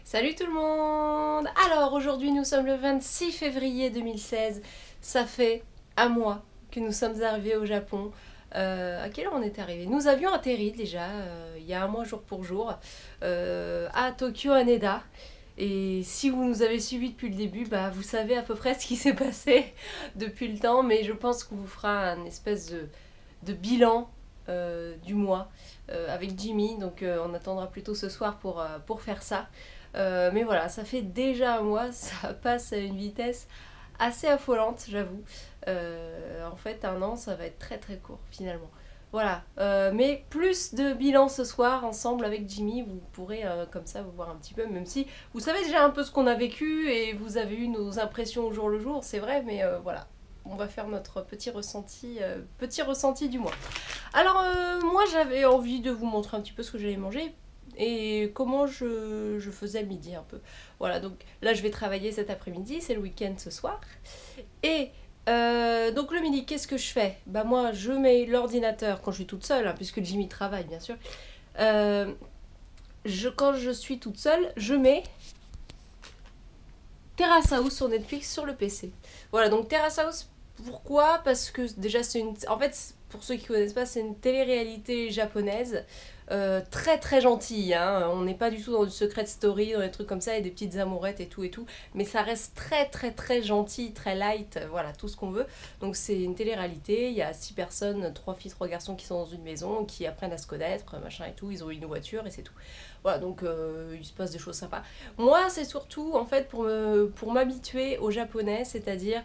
Salut tout le monde! Alors aujourd'hui nous sommes le 26 février 2016. Ça fait un mois que nous sommes arrivés au Japon. À quelle heure on est arrivé? Nous avions atterri déjà il y a un mois jour pour jour à Tokyo Haneda. Et si vous nous avez suivis depuis le début, bah, vous savez à peu près ce qui s'est passé depuis le temps, mais je pense qu'on vous fera un espèce de bilan du mois avec Jimmy. Donc on attendra plutôt ce soir pour faire ça. Mais voilà, ça fait déjà un mois, ça passe à une vitesse assez affolante, j'avoue. En fait, un an, ça va être très très court finalement. Voilà, mais plus de bilan ce soir ensemble avec Jimmy, vous pourrez comme ça vous voir un petit peu, même si vous savez déjà un peu ce qu'on a vécu et vous avez eu nos impressions au jour le jour, c'est vrai, mais voilà, on va faire notre petit ressenti du mois. Alors moi j'avais envie de vous montrer un petit peu ce que j'allais manger et comment je faisais le midi un peu. Voilà, donc là je vais travailler cet après-midi, c'est le week-end ce soir. Et donc le midi, qu'est-ce que je fais? Bah moi je mets l'ordinateur quand je suis toute seule, hein, puisque Jimmy travaille bien sûr. Euh, quand je suis toute seule, je mets Terrace House sur Netflix sur le PC. Voilà, donc Terrace House, pourquoi? Parce que déjà c'est une... En fait, pour ceux qui connaissent pas, c'est une télé-réalité japonaise. Très très gentille, hein. On n'est pas du tout dans du secret story, dans des trucs comme ça, et des petites amourettes et tout, mais ça reste très très très gentil, très light, voilà, tout ce qu'on veut. Donc c'est une télé-réalité, il y a 6 personnes, 3 filles, 3 garçons qui sont dans une maison, qui apprennent à se connaître, machin et tout, ils ont une voiture et c'est tout. Voilà, donc il se passe des choses sympas. Moi, c'est surtout en fait pour m'habituer au japonais, c'est-à-dire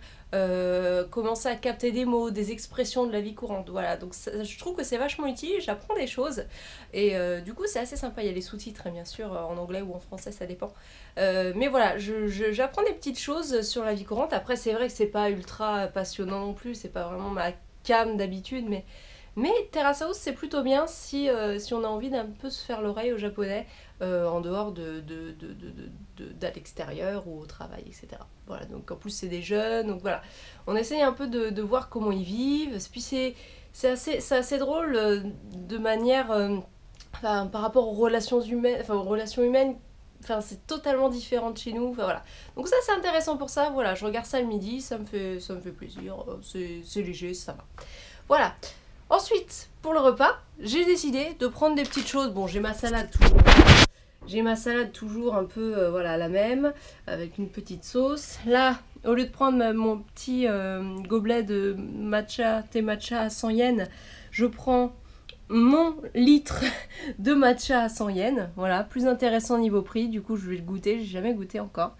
commencer à capter des mots, des expressions de la vie courante. Voilà, donc ça, je trouve que c'est vachement utile, j'apprends des choses et du coup c'est assez sympa. Il y a les sous-titres, hein, bien sûr, en anglais ou en français, ça dépend. Mais voilà, j'apprends des petites choses sur la vie courante. Après, c'est vrai que c'est pas ultra passionnant non plus, c'est pas vraiment ma came d'habitude, mais Terrace House, c'est plutôt bien si on a envie d'un peu se faire l'oreille au japonais en dehors d'à l'extérieur ou au travail, etc. Voilà, donc en plus c'est des jeunes, donc voilà. On essaye un peu de voir comment ils vivent, puis c'est assez drôle de manière... enfin, par rapport aux relations humaines, enfin, c'est totalement différent de chez nous, enfin voilà. Donc ça c'est intéressant pour ça, voilà, je regarde ça le midi, ça me fait plaisir, c'est léger, ça va. Voilà. Ensuite, pour le repas, j'ai décidé de prendre des petites choses. Bon, j'ai ma salade toujours un peu voilà la même avec une petite sauce. Là, au lieu de prendre mon petit gobelet de matcha, thé matcha à 100 yens, je prends mon litre de matcha à 100 yens. Voilà, plus intéressant niveau prix. Du coup, je vais le goûter. J'ai jamais goûté encore.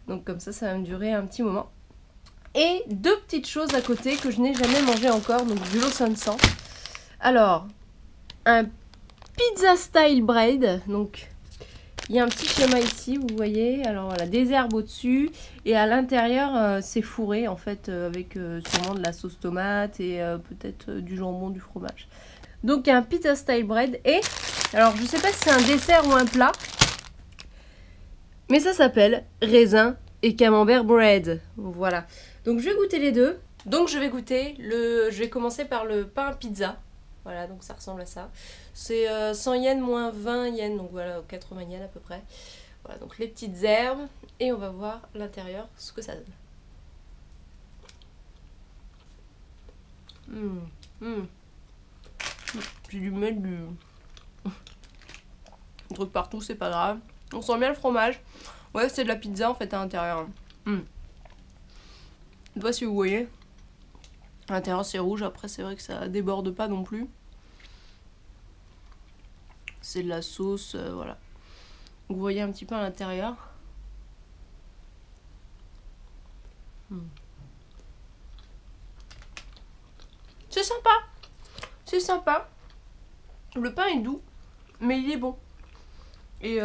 Donc comme ça va me durer un petit moment. Et deux petites choses à côté que je n'ai jamais mangé encore, donc du Lawson. Alors, un pizza style bread, donc il y a un petit schéma ici, vous voyez, alors voilà, des herbes au-dessus, et à l'intérieur c'est fourré en fait avec sûrement de la sauce tomate et peut-être du jambon, du fromage. Donc il y a un pizza style bread, et alors je sais pas si c'est un dessert ou un plat, mais ça s'appelle raisin et camembert bread, voilà. Donc je vais goûter les deux. Donc je vais commencer par le pain pizza. Voilà, donc ça ressemble à ça. C'est 100 yens moins 20 yens, donc voilà, 80 yens à peu près. Voilà, donc les petites herbes. Et on va voir l'intérieur, ce que ça donne. J'ai dû mettre du truc partout, c'est pas grave. On sent bien le fromage. Ouais, c'est de la pizza en fait à l'intérieur. Je sais pas si vous voyez. À l'intérieur c'est rouge, après c'est vrai que ça déborde pas non plus. C'est de la sauce, voilà. Vous voyez un petit peu à l'intérieur. C'est sympa. C'est sympa. Le pain est doux, mais il est bon. Et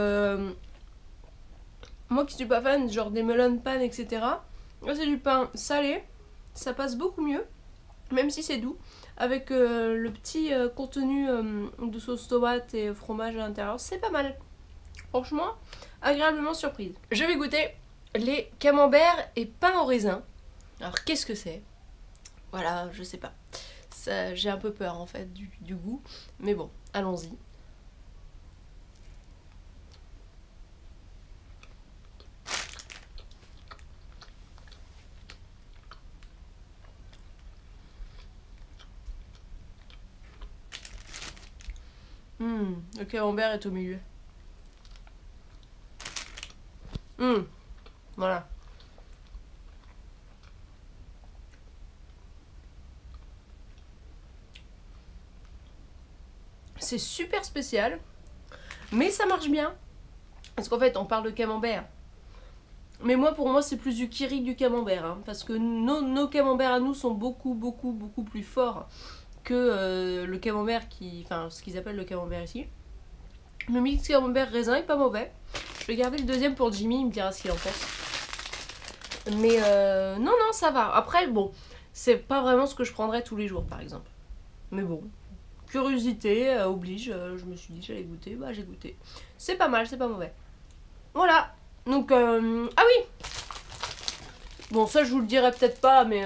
moi qui suis pas fan, genre des melon pan, etc. Là c'est du pain salé. Ça passe beaucoup mieux, même si c'est doux. Avec le petit contenu de sauce tomate et fromage à l'intérieur. C'est pas mal. Franchement, agréablement surprise. Je vais goûter les camemberts et pain au raisin. Alors qu'est-ce que c'est? Voilà, je sais pas. J'ai un peu peur en fait du goût. Mais bon, allons-y. Le camembert est au milieu. Voilà. C'est super spécial, mais ça marche bien. Parce qu'en fait, on parle de camembert. Mais pour moi, c'est plus du kiri que du camembert. Hein, parce que nos camemberts à nous sont beaucoup plus forts que le camembert enfin, ce qu'ils appellent le camembert ici. Le mix camembert raisin est pas mauvais. Je vais garder le deuxième pour Jimmy, il me dira ce qu'il en pense. Mais non, ça va. Après, bon, c'est pas vraiment ce que je prendrais tous les jours, par exemple. Mais bon, curiosité oblige. Je me suis dit j'allais goûter, bah j'ai goûté. C'est pas mal, c'est pas mauvais. Voilà. Donc, ah oui. Bon, ça je vous le dirai peut-être pas, mais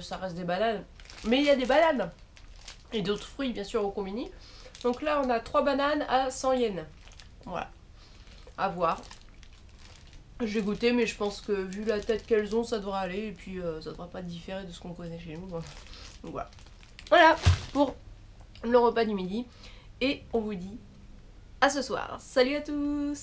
ça reste des bananes. Mais il y a des bananes. Et d'autres fruits, bien sûr, au combini. Donc là, on a 3 bananes à 100 yens. Voilà. À voir. Je vais goûter, mais je pense que vu la tête qu'elles ont, ça devrait aller. Et puis, ça devrait pas différer de ce qu'on connaît chez nous. Donc voilà. Voilà pour le repas du midi. Et on vous dit à ce soir. Salut à tous!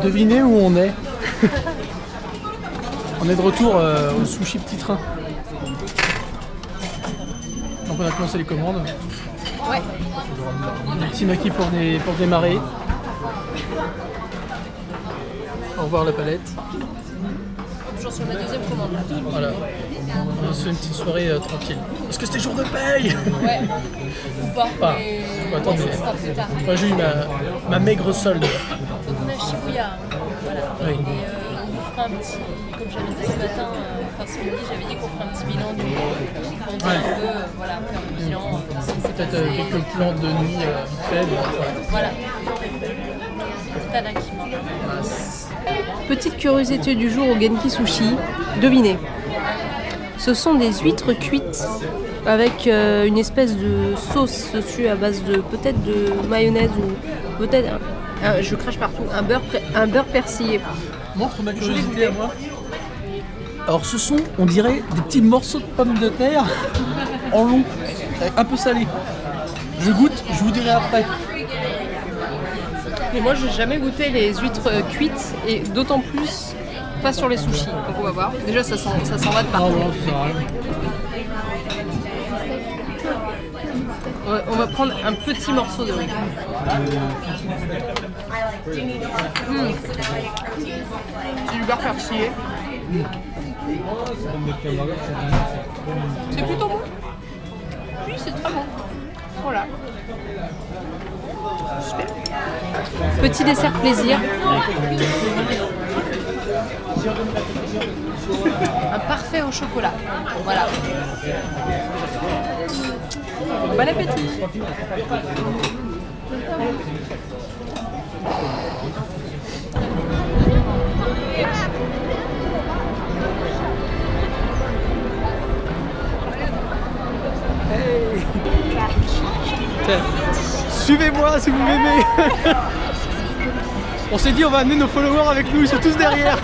Devinez où on est. On est de retour au Sushi Petit Train. Donc on a commencé les commandes. Ouais. Des petits maquis pour démarrer. Au revoir la palette. Toujours sur ma deuxième commande là. Voilà. On se fait une petite soirée tranquille. Est-ce que c'était jour de paye? Ouais. Ou pas. Ah, Mais attendez. ça sera plus tard. Moi j'ai eu ma maigre solde. Donc on a Shibuya. Voilà. Oui. Et on vous fera un petit, comme j'avais dit ce matin, enfin ce midi, j'avais dit qu'on ferait un petit bilan du mois. On dit un peu, voilà, faire le bilan. Peut-être quelques plans de nuit vite fait. Voilà. Petite curiosité du jour au Genki Sushi. Devinez. Ce sont des huîtres cuites avec une espèce de sauce dessus à base de peut-être de mayonnaise ou peut-être, je crache partout, un beurre persillé. Montre ma curiosité à moi. Alors ce sont, on dirait, des petits morceaux de pommes de terre en long, un peu salés. Je goûte, je vous dirai après. Et moi, j'ai jamais goûté les huîtres cuites et d'autant plus pas sur les sushis. Donc on va voir. Déjà, ça s'en va de partout. On va prendre un petit morceau de riz. C'est du beurre persillé. C'est plutôt bon. Oui, c'est très bon. Voilà. Super. Petit dessert plaisir. Un parfait au chocolat. Voilà. Bon appétit. Hey. Suivez-moi si vous m'aimez. On s'est dit on va amener nos followers avec nous, ils sont tous derrière.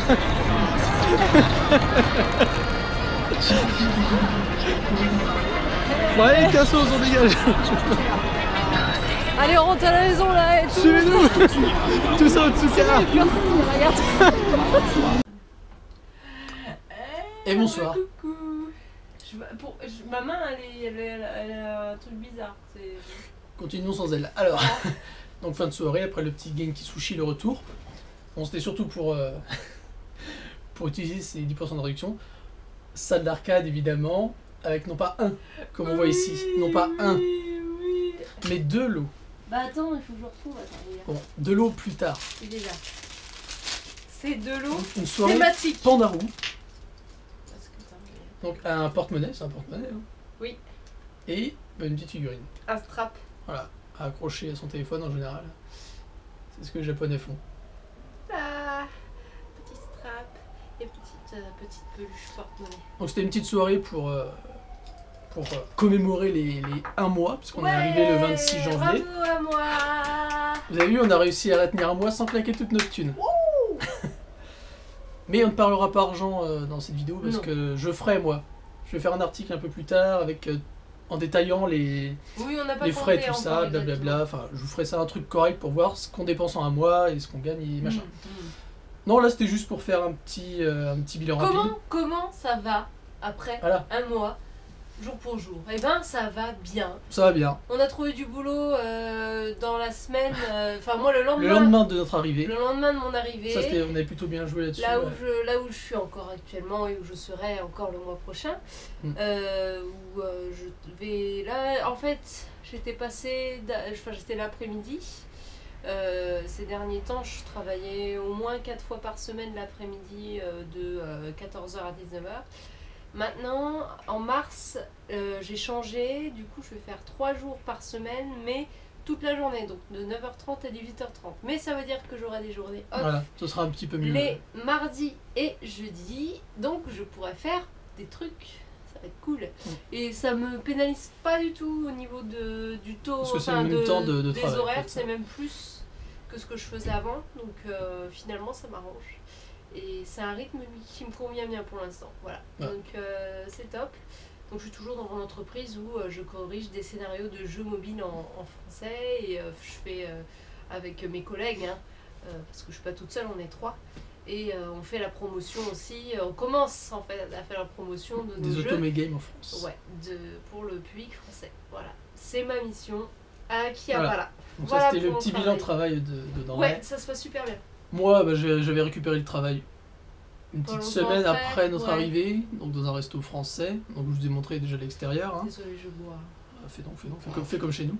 Bon allez Cassos, on dégage. Allez, on rentre à la maison là et tout. Suivez-nous. Tout ça au-dessous de là. Et bonsoir. Coucou. Ma main, elle a un truc bizarre. Continuons sans elle. Alors, donc fin de soirée, après le petit Genki Sushi, le retour. Bon, c'était surtout pour utiliser ces 10% de réduction. Salle d'arcade, évidemment, avec non pas un, comme on voit ici, non pas un, mais 2 lots. Bah attends, il faut que je retrouve. Attends, bon, 2 lots plus tard. C'est déjà. C'est 2 lots une soirée thématique. Pandarou. Donc un porte-monnaie, c'est un porte-monnaie. Hein. Oui. Et une petite figurine. Un strap. Voilà, à accrocher à son téléphone en général. C'est ce que les Japonais font. Ah, petit strap et petite peluche porte-monnaie. Donc c'était une petite soirée pour commémorer les 1 mois, puisqu'on est arrivé le 26 janvier. Bravo à moi. Vous avez vu, on a réussi à retenir 1 mois sans claquer toute notre thune. Mais on ne parlera pas argent dans cette vidéo parce Non. que je vais faire un article un peu plus tard avec en détaillant les Oui, on n'a pas frais, compté tout ça, encore blablabla. Enfin, je vous ferai ça un truc correct pour voir ce qu'on dépense en un mois et ce qu'on gagne et machin. exactement. Non, là c'était juste pour faire un petit bilan rapide. Comment ça va après Voilà. un mois, jour pour jour? Eh ben, ça va bien. Ça va bien. On a trouvé du boulot dans la semaine. Enfin, moi, le Le lendemain. lendemain de notre arrivée, Le lendemain de mon arrivée. ça c'était, on avait plutôt bien joué là-dessus. Là où, ouais. là où je suis encore actuellement et où je serai encore le mois prochain, Mm. où je vais là, en fait, j'étais j'étais l'après-midi. Ces derniers temps, je travaillais au moins 4 fois par semaine l'après-midi de 14h à 19h. Maintenant, en mars, j'ai changé, du coup je vais faire 3 jours par semaine, mais toute la journée, donc de 9h30 à 18h30. Mais ça veut dire que j'aurai des journées off Voilà, ce sera un petit peu mieux. les mardis et jeudis, donc je pourrais faire des trucs, ça va être cool. Et ça me pénalise pas du tout au niveau du taux, Parce que c'est le même temps de des travail, en horaires, fait. c'est même plus que ce que je faisais avant, donc finalement ça m'arrange. Et c'est un rythme qui me convient bien pour l'instant, voilà. Ouais. Donc c'est top. Donc je suis toujours dans mon entreprise où je corrige des scénarios de jeux mobiles en français et je fais avec mes collègues, hein, parce que je suis pas toute seule, on est 3. Et on fait la promotion aussi, on commence en fait à faire la promotion de nos Des jeux. automé games en France. Ouais, pour le public français. Voilà, c'est ma mission à Akihabara. Voilà. Voilà. Donc Voilà ça c'était le pour petit mon bilan de travail dedans. Ouais, ça se passe super bien. Moi, bah, j'avais récupéré le travail une Pas petite longtemps semaine après, après notre ouais. arrivée, donc dans un resto français. Donc je vous ai montré déjà l'extérieur. Hein. Désolée, je bois. Fais comme chez nous.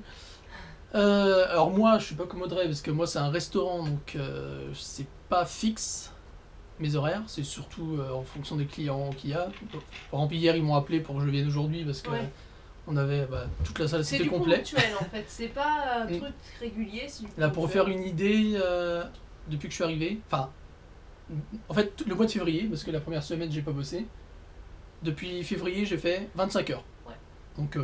Alors moi, je suis pas comme Audrey parce que moi c'est un restaurant, donc c'est pas fixe mes horaires, c'est surtout en fonction des clients qu'il y a. Par exemple hier ils m'ont appelé pour que je vienne aujourd'hui parce que Ouais. on avait toute la salle C'est c'était du complet. ponctuel en fait, c'est pas un Mm. truc régulier. C'est du Là pour ponctuel. faire une idée, depuis que je suis arrivé, enfin en fait le mois de février parce que la première semaine j'ai pas bossé. Depuis février j'ai fait 25 heures. Ouais. Donc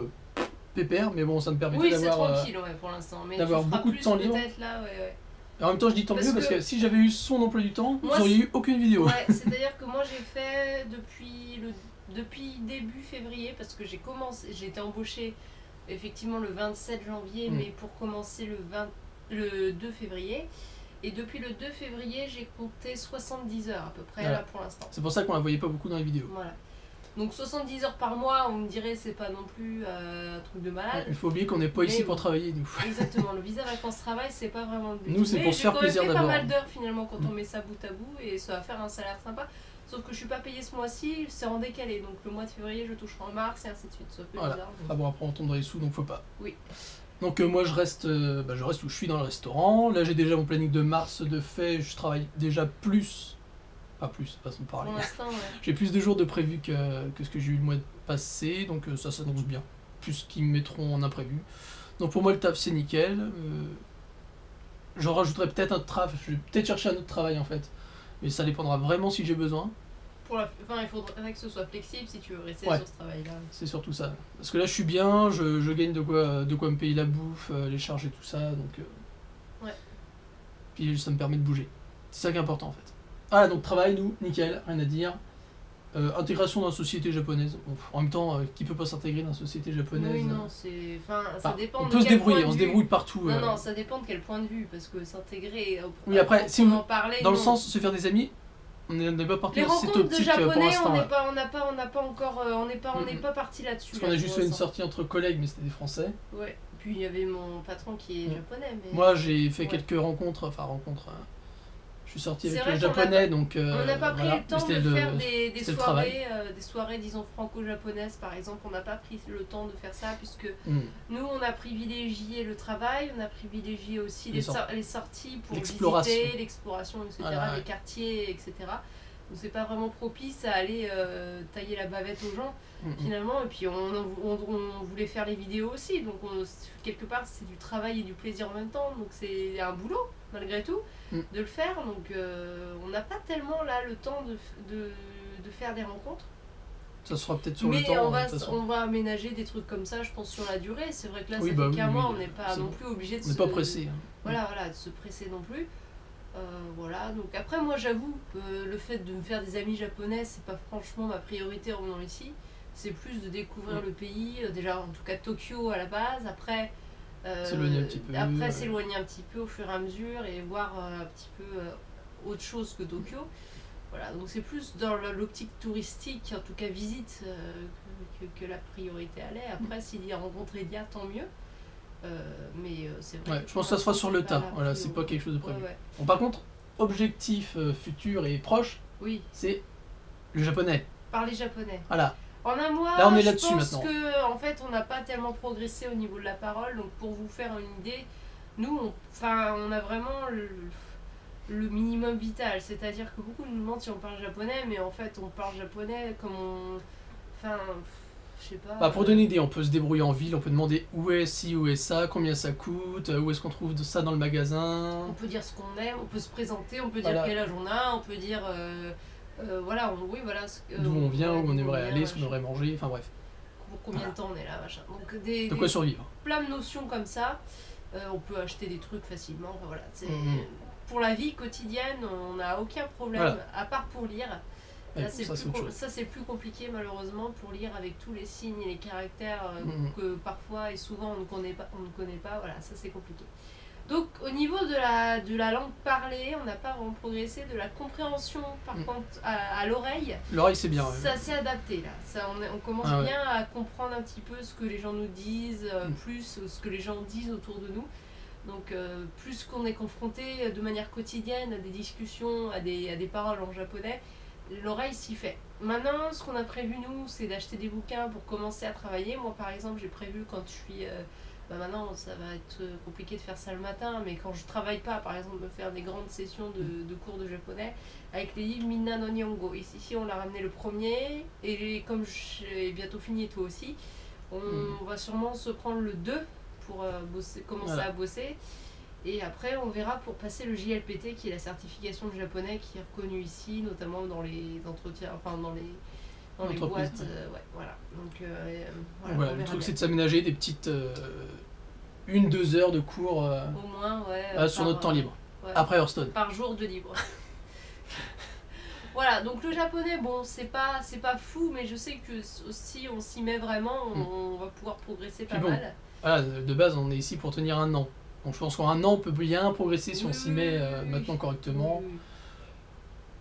pépère, mais bon ça me permettait Oui, c'est d'avoir tranquille ouais, pour l'instant. Mais d'avoir tu feras beaucoup de plus temps libre. peut-être là, ouais. En même temps, je dis tant Parce mieux parce que- que si j'avais eu son emploi du temps, Moi, vous auriez eu aucune vidéo. Ouais, c'est-à-dire que moi j'ai fait depuis début février parce que j'ai été embauchée effectivement le 27 janvier, Mm. mais pour commencer le 2 février. Et depuis le 2 février, j'ai compté 70 heures à peu près Voilà. là pour l'instant. C'est pour ça qu'on la voyait pas beaucoup dans les vidéos. Voilà. Donc 70 heures par mois, on me dirait c'est pas non plus un truc de malade. Il faut oublier qu'on n'est pas Mais ici bon. pour travailler, nous. Exactement, le visa vacances-travail, c'est pas vraiment le but. Nous, c'est Mais pour se faire j'ai quand même plaisir fait pas d'abord. mal d'heures finalement quand on Mm. met ça bout à bout et ça va faire un salaire sympa. Sauf que je suis pas payée ce mois-ci, c'est en décalé. Donc le mois de février, je toucherai en mars et ainsi de suite. C'est un peu Voilà. bizarre. Ah bon, après on tombe dans les sous, donc faut pas. Oui. Donc moi je reste où je suis dans le restaurant. Là j'ai déjà mon planning de mars de fait, je travaille déjà plus. Pas plus, façon de parler. Pour l'instant, ouais. J'ai plus de jours de prévu que ce que j'ai eu le mois passé, donc ça s'annonce bien. Plus ce qu'ils me mettront en imprévu. Donc pour moi le taf c'est nickel. J'en rajouterai peut-être un taf, je vais peut-être chercher un autre travail en fait. Mais ça dépendra vraiment si j'ai besoin. Enfin, il faudrait que ce soit flexible si tu veux rester Ouais. sur ce travail-là. C'est surtout ça. Parce que là je suis bien, je gagne de quoi me payer la bouffe, les charges et tout ça. Donc, Ouais. Puis ça me permet de bouger. C'est ça qui est important en fait. Ah donc travail, nous, nickel, rien à dire. Intégration dans la société japonaise. Bon, en même temps, qui peut pas s'intégrer dans la société japonaise Oui, non, c'est. Enfin, ça Enfin, dépend on de peut se quel débrouiller, point on de se vue. débrouille partout. Non, non, ça dépend de quel point de vue, parce que s'intégrer. Oui, après, si vous- en parler, Dans le non. sens, se faire des amis, on n'est pas parti Les dans cette rencontres de optique pour japonais, l'instant. on là. n'est pas, on n'a pas encore, on n'est Mhm. pas parti là-dessus. Parce qu'on a là, juste pour fait une l'instant. sortie entre collègues, mais c'était des Français. Ouais. Puis il y avait mon patron qui est Mhm. japonais, mais. Moi, j'ai fait Ouais. quelques rencontres, je suis sorti C'est avec vrai les qu'on a japonais, donc On n'a pas pris voilà. le temps de C'était le- faire des c'était le travail. soirées, disons, franco-japonaises, par exemple. On n'a pas pris le temps de faire ça, puisque Hmm. nous, on a privilégié le travail, on a privilégié aussi Les les sorties pour L'exploration. visiter, l'exploration, etc., Voilà, ouais. les quartiers, etc. Donc c'est pas vraiment propice à aller tailler la bavette aux gens, Hmm. finalement. Et puis on voulait faire les vidéos aussi, donc quelque part c'est du travail et du plaisir en même temps, donc c'est un boulot malgré tout Mm. de le faire. Donc on n'a pas tellement là le temps de faire des rencontres. Ça sera peut-être sur Mais le temps. on va, de toute façon. on va aménager des trucs comme ça, je pense, sur la durée. C'est vrai que là, Oui, ça bah fait oui, qu'un mois, oui, on n'est pas c'est non bon. plus obligé de On n'est pas pressé. Hein. Voilà, de se presser non plus. Voilà, donc après moi j'avoue que le fait de me faire des amis japonais, c'est pas franchement ma priorité en venant ici. C'est plus de découvrir le pays, déjà en tout cas Tokyo à la base, après S'éloigner un petit peu. s'éloigner un petit peu au fur et à mesure et voir un petit peu autre chose que Tokyo. Voilà, donc c'est plus dans l'optique touristique, en tout cas visite, que la priorité allait. Après, s'il y a rencontré d'IA, tant mieux. C'est vrai. Ouais, je pense que ça se fera sur le tas. Voilà, c'est pas quelque chose de prévu. Bon, par contre, objectif futur et proche, oui, c'est le japonais. Parler japonais. Voilà. En un mois, là, on est je là-dessus pense maintenant. que en fait, on n'a pas tellement progressé au niveau de la parole. Donc, pour vous faire une idée, nous, on a vraiment le minimum vital. C'est-à-dire que beaucoup nous demandent si on parle japonais, mais en fait, on parle japonais comme on. Enfin, je sais pas. Pour donner une idée, on peut se débrouiller en ville, on peut demander où est ci, où est ça, combien ça coûte, où est-ce qu'on trouve ça dans le magasin. On peut dire ce qu'on aime, on peut se présenter, on peut dire voilà. quel âge on a, on peut dire. Voilà, oui, voilà. D'où on vient, où on aimerait aller, ce qu'on aimerait manger, enfin bref. Pour combien de temps on est là, machin. Donc, de quoi survivre. Plein de notions comme ça. On peut acheter des trucs facilement. Enfin, voilà, pour la vie quotidienne, on n'a aucun problème, à part pour lire. Là, ça c'est plus compliqué malheureusement pour lire avec tous les signes et les caractères que parfois et souvent on ne connaît pas. Voilà, ça c'est compliqué. Donc au niveau de la langue parlée, on n'a pas vraiment progressé. De la compréhension par contre à l'oreille. L'oreille c'est bien. Ça s'est adapté là. Ça, on commence bien à comprendre un petit peu ce que les gens nous disent, plus ce que les gens disent autour de nous. Donc plus qu'on est confronté de manière quotidienne à des discussions, à des paroles en japonais, l'oreille s'y fait. Maintenant, ce qu'on a prévu nous, c'est d'acheter des bouquins pour commencer à travailler. Moi par exemple, j'ai prévu quand je suis... maintenant, ça va être compliqué de faire ça le matin, mais quand je travaille pas, par exemple, me faire des grandes sessions de cours de japonais avec les livres Minna no Nihongo. Ici, on l'a ramené le premier, et comme j'ai bientôt fini, et toi aussi, on va sûrement se prendre le 2 pour commencer à bosser. Et après, on verra pour passer le JLPT, qui est la certification de japonais qui est reconnue ici, notamment dans les entretiens, enfin dans les boîtes. Voilà. Donc, voilà, le truc, c'est de s'aménager des petites 1-2 heures de cours au moins, sur notre temps libre. Après Hearthstone. Par jour de libre. Voilà, donc le japonais, bon, c'est pas fou, mais je sais que si on s'y met vraiment, on va pouvoir progresser pas mal. Voilà, de base, on est ici pour tenir 1 an. Donc je pense qu'en 1 an, on peut bien progresser si on s'y met maintenant correctement.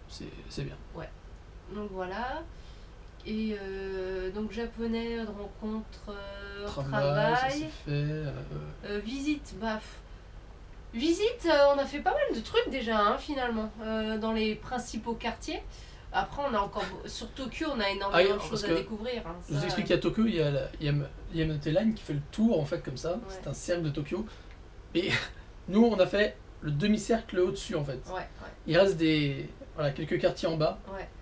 C'est bien. Ouais. Donc voilà. Et donc japonais, de rencontre, travail. Ça c'est fait. Visite, visite, on a fait pas mal de trucs déjà, finalement, dans les principaux quartiers. Après, on a encore sur Tokyo, on a énormément de choses à découvrir. Je vous explique qu'à Tokyo, il y a la Yamanote Line qui fait le tour en fait comme ça. C'est un cercle de Tokyo. Et nous, on a fait le demi-cercle au-dessus en fait. Il reste quelques quartiers en bas.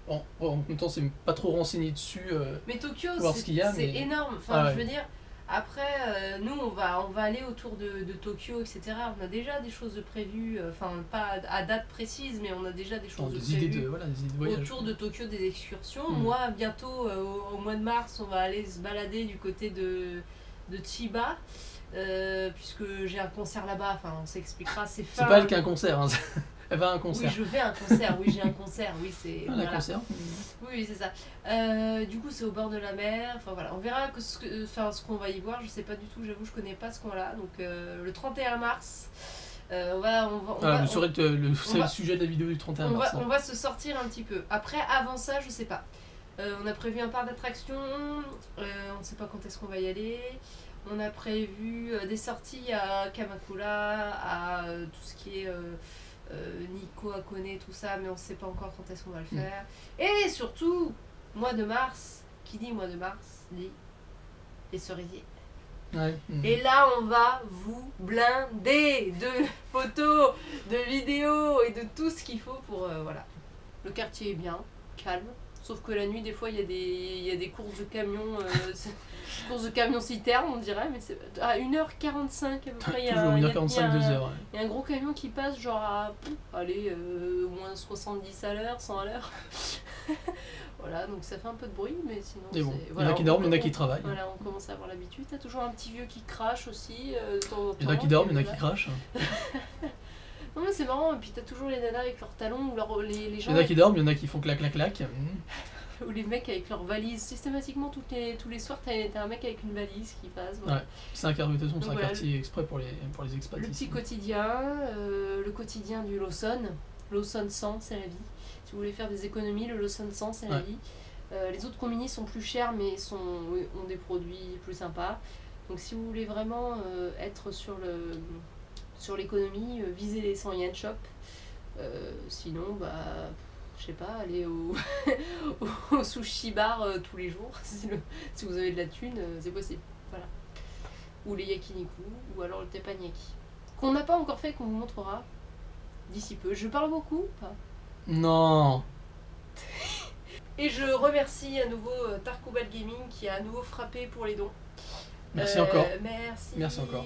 Bon, en même temps, c'est pas trop renseigné dessus. Mais Tokyo, c'est énorme. Enfin, je veux dire, après, nous, on va aller autour de Tokyo, etc. On a déjà des choses de prévues, enfin, pas à date précise, mais on a déjà des choses des idées de voyage. Autour de Tokyo, des excursions. Moi, bientôt, au mois de mars, on va aller se balader du côté de Chiba. Puisque j'ai un concert là-bas, enfin on s'expliquera, c'est fin. C'est pas elle qui a un concert, hein. Elle va à un concert. Oui, je vais à un concert, oui, j'ai un concert, oui, c'est. Un concert. Oui, c'est ça. Du coup, c'est au bord de la mer, enfin voilà, on verra ce qu'on va y voir, je sais pas du tout, j'avoue, je connais pas ce coin-là. Donc le 31 mars, vous saurez le sujet de la vidéo du 31 mars. On va se sortir un petit peu. Après, avant ça, je sais pas. On a prévu un parc d'attractions, on sait pas quand est-ce qu'on va y aller. On a prévu des sorties à Kamakura, à tout ce qui est Nikko, Hakone, tout ça, mais on ne sait pas encore quand est-ce qu'on va le faire. Et surtout, mois de mars, qui dit mois de mars, dit les cerisiers. Et là, on va vous blinder de photos, de vidéos et de tout ce qu'il faut pour... voilà. Le quartier est bien, calme. Sauf que la nuit, des fois, il y a des courses de camions, courses de camions citernes, on dirait, mais c'est à 1h45 à peu près. Toujours 1h45, 2h. Il y a un gros camion qui passe, genre à au moins 70 à l'heure, 100 à l'heure. Voilà, donc ça fait un peu de bruit, mais sinon. Il y en a qui dorment, il y en a qui travaillent. Voilà, on commence à avoir l'habitude. T'as toujours un petit vieux qui crache aussi, de temps en temps. Il y en a qui dorment, il y en a qui crachent. Non mais c'est marrant, et puis t'as toujours les nanas avec leurs talons, ou les Il gens y en a qui dorment, il y en a qui font clac clac clac. ou les mecs avec leurs valises. Systématiquement, tous les soirs, t'as un mec avec une valise qui passe. Voilà. Ouais, c'est un quartier, de toute façon, c'est un Voilà, quartier exprès pour les expats. Le ici. petit quotidien, le quotidien du Lawson. Lawson 100, c'est la vie. Si vous voulez faire des économies, le Lawson 100, c'est la vie. Les autres combini sont plus chers, mais ont des produits plus sympas. Donc si vous voulez vraiment être sur l'économie, visez les 100 yen shop. Sinon, bah, je sais pas, allez au sushi bar tous les jours. Si vous avez de la thune, c'est possible. Voilà. Ou les yakiniku, ou alors le teppanyaki. Qu'on n'a pas encore fait, qu'on vous montrera d'ici peu. Je parle beaucoup ou pas? Non. Et je remercie à nouveau Tarkubal Gaming qui a à nouveau frappé pour les dons. Merci encore. Merci encore.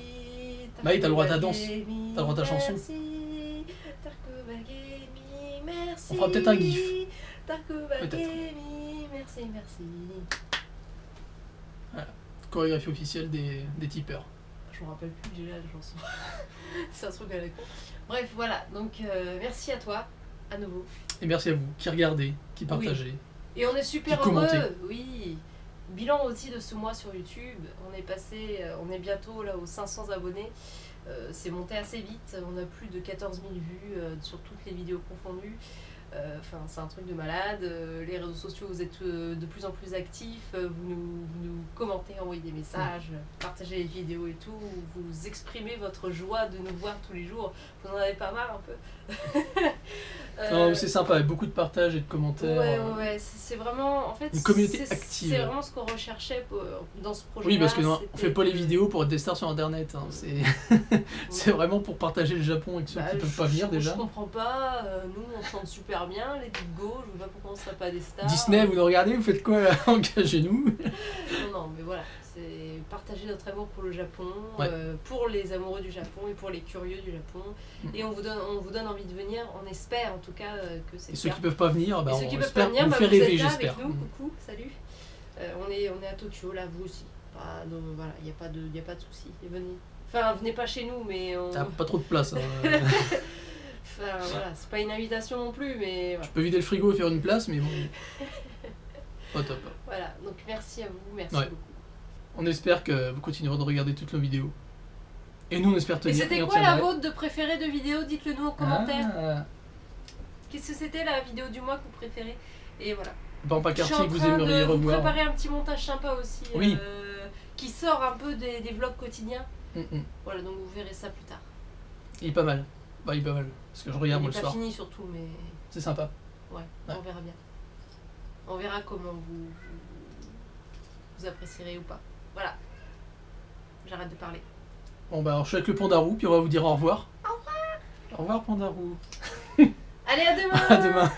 Maï, t'as le droit à ta danse. T'as le droit à ta chanson. Merci. Tarkubal Gaming, merci. On fera peut-être un gif. Tarkubal Gaming, merci. Voilà. Chorégraphie officielle des tipeurs. Je me rappelle plus déjà la chanson. C'est un truc à la con. Bref, voilà. Donc merci à toi, à nouveau. Et merci à vous qui regardez, qui partagez. Et on est super Qui commentez. heureux, oui. Bilan aussi de ce mois sur YouTube. On est bientôt là aux 500 abonnés. C'est monté assez vite. On a plus de 14 000 vues sur toutes les vidéos confondues. Enfin, c'est un truc de malade. Les réseaux sociaux, vous êtes de plus en plus actifs. Vous nous commentez, envoyez des messages, partagez les vidéos et tout. Vous exprimez votre joie de nous voir tous les jours. Vous en avez pas marre un peu? Non, c'est sympa, avec beaucoup de partages et de commentaires. Ouais, c'est vraiment, en fait, une communauté active. C'est vraiment ce qu'on recherchait dans ce projet. Oui, parce que on fait pas les vidéos pour être des stars sur internet. Hein. C'est vraiment pour partager le Japon avec ceux qui peuvent pas venir déjà. Je comprends pas, nous on chante super bien, les Big Go, je vois pas pourquoi on serait pas des stars. Disney, vous nous regardez, vous faites quoi là? Engagez-nous. Non, mais voilà, c'est partager notre amour pour le Japon, Ouais. pour les amoureux du Japon et pour les curieux du Japon. Et on vous donne envie de venir, on espère en tout cas que c'est Et ceux le cas. qui peuvent pas venir, Et on ceux qui peuvent espère pas venir, vous bah, faire vous êtes rêver, là j'espère. avec nous, coucou, salut. On est à Tokyo, là, vous aussi. Donc, voilà, il n'y a pas de souci. Venez. Enfin, venez pas chez nous, mais T'as pas trop de place. Hein. Enfin, voilà, c'est pas une invitation non plus, mais voilà. Je peux vider le frigo et faire une place, mais bon. Pas top. Voilà, donc merci à vous, merci Ouais. beaucoup. On espère que vous continuerez de regarder toutes nos vidéos. Et nous, on espère Et tenir. c'était on quoi la tiendrait. vôtre de préférée de vidéo? Dites-le nous en commentaire. Ah, Qu'est-ce que c'était la vidéo du mois que vous préférez? Et voilà. Pampa Je suis Quartier en que vous train aimeriez de vous revoir. préparer un petit montage sympa aussi. Oui. Qui sort un peu des vlogs quotidiens. Mm. Voilà, donc vous verrez ça plus tard. Il est pas mal. Bah, il est pas mal. Parce que je regarde Il moi n'est le pas soir. fini surtout, mais C'est sympa. ouais, Ouais. on verra bien. On verra comment vous apprécierez ou pas. Voilà. J'arrête de parler. Bon, bah, alors, je suis avec le Pandarou, puis on va vous dire au revoir. Au revoir. Au revoir, Pandarou. Allez, à demain. À demain.